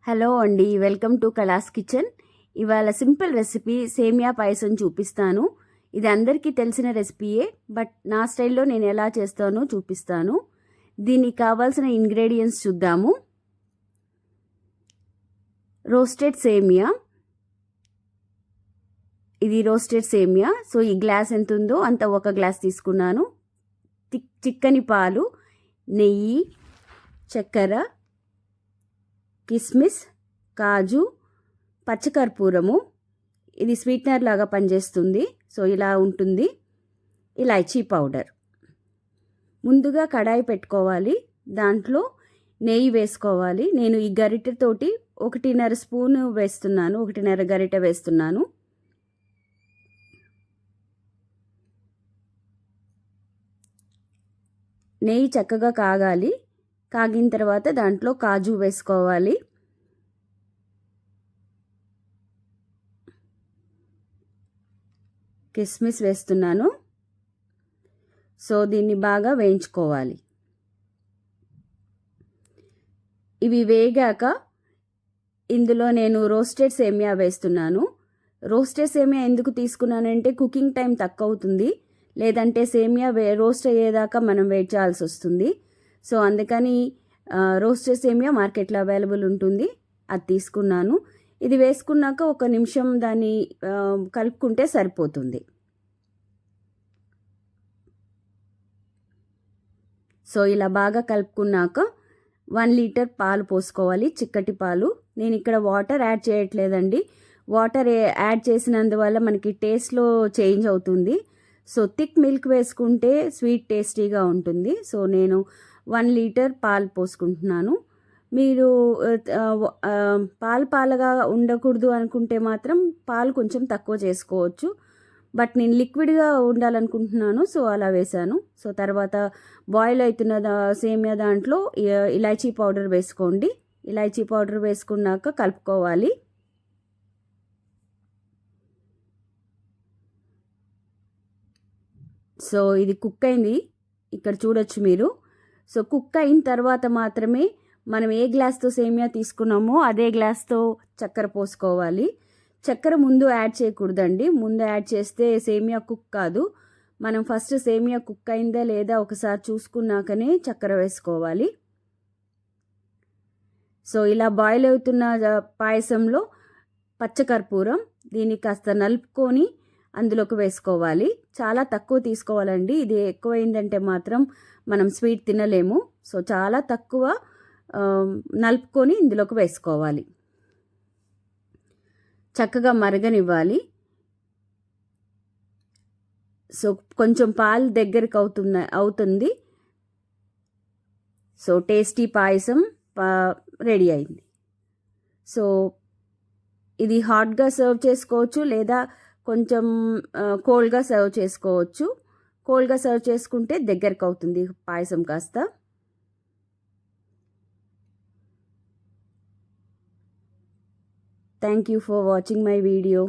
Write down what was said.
Hello అండి, welcome to కళాస్ kitchen. ఇవాళ simple recipe సేమియా పాయసం చూపిస్తాను. ఇది అందరికీ తెలిసిన రెసిపీయే, బట్ నా స్టైల్లో నేను ఎలా చేస్తానో చూపిస్తాను. దీనికి కావాల్సిన ఇంగ్రీడియంట్స్ చూద్దాము. రోస్టెడ్ సేమియా, ఇది రోస్టెడ్ సేమియా. సో ఈ గ్లాస్ ఎంత ఉందో అంత ఒక గ్లాస్ తీసుకున్నాను. చిక్కని పాలు, నెయ్యి, చక్కెర, కిస్మిస్, కాజు, పచ్చకర్పూరము. ఇది స్వీట్నర్ లాగా పనిచేస్తుంది. సో ఇలా ఉంటుంది. ఇలాచీ పౌడర్. ముందుగా కడాయి పెట్టుకోవాలి, దాంట్లో నెయ్యి వేసుకోవాలి. నేను ఈ గరిటెతోటి 1.5 స్పూన్ వేస్తున్నాను, 1.5 గరిటె వేస్తున్నాను. నెయ్యి చక్కగా కాగాలి. కాగిన తర్వాత దాంట్లో కాజు వేసుకోవాలి. కిస్మిస్ వేస్తున్నాను. సో దీన్ని బాగా వేయించుకోవాలి. ఇవి వేగాక ఇందులో నేను రోస్టెడ్ సేమియా వేస్తున్నాను. రోస్టెడ్ సేమియా ఎందుకు తీసుకున్నానంటే కుకింగ్ టైం తక్కువ అవుతుంది, లేదంటే సేమియా రోస్ట్ అయ్యేదాకా మనం వెయిట్ చేయాల్సి వస్తుంది. సో అందుకని రోస్టెడ్ సేమియా మార్కెట్లో అవైలబుల్ ఉంటుంది, అది తీసుకున్నాను. ఇది వేసుకున్నాక 1 నిమిషం దాన్ని కలుపుకుంటే సరిపోతుంది. సో ఇలా బాగా కలుపుకున్నాక 1 లీటర్ పాలు పోసుకోవాలి, చిక్కటి పాలు. నేను ఇక్కడ వాటర్ యాడ్ చేయట్లేదండి. వాటర్ యాడ్ చేసినందువల్ల మనకి టేస్ట్లో చేంజ్ అవుతుంది. సో థిక్ మిల్క్ వేసుకుంటే స్వీట్ టేస్టీగా ఉంటుంది. సో నేను 1 లీటర్ పాలు పోసుకుంటున్నాను. మీరు పాలుగా ఉండకూడదు అనుకుంటే మాత్రం పాలు కొంచెం తక్కువ చేసుకోవచ్చు. బట్ నేను లిక్విడ్గా ఉండాలనుకుంటున్నాను, సో అలా వేశాను. సో తర్వాత బాయిల్ అవుతున్న సేమియా దాంట్లో ఇలాచీ పౌడర్ వేసుకోండి. ఇలాచీ పౌడర్ వేసుకున్నాక కలుపుకోవాలి. సో ఇది కుక్ అయింది, ఇక్కడ చూడొచ్చు మీరు. సో కుక్ అయిన తర్వాత మాత్రమే మనం ఏ గ్లాస్తో సేమియా తీసుకున్నామో అదే గ్లాస్తో చక్కెర పోసుకోవాలి. చక్కెర ముందు యాడ్ చేయకూడదండి. ముందు యాడ్ చేస్తే సేమియా కుక్ కాదు. మనం ఫస్ట్ సేమియా కుక్ అయిందా లేదా ఒకసారి చూసుకున్నాకనే చక్కెర వేసుకోవాలి. సో ఇలా బాయిల్ అవుతున్న పాయసంలో పచ్చకర్పూరం, దీన్ని కాస్త నలుపుకొని అందులోకి వేసుకోవాలి. చాలా తక్కువ తీసుకోవాలండి. ఇది ఎక్కువైందంటే మాత్రం మనం స్వీట్ తినలేము. సో చాలా తక్కువ నలుపుకొని ఇందులోకి వేసుకోవాలి. చక్కగా మరగనివ్వాలి. సో కొంచెం పాలు దగ్గరికి అవుతుంది. సో టేస్టీ పాయసం రెడీ అయింది. సో ఇది హాట్గా సర్వ్ చేసుకోవచ్చు, లేదా కొంచెం కోల్డ్గా సర్వ్ చేసుకోవచ్చు. కోల్డ్గా సర్వ్ చేసుకుంటే దగ్గరకు అవుతుంది పాయసం కాస్త. Thank you for watching my video.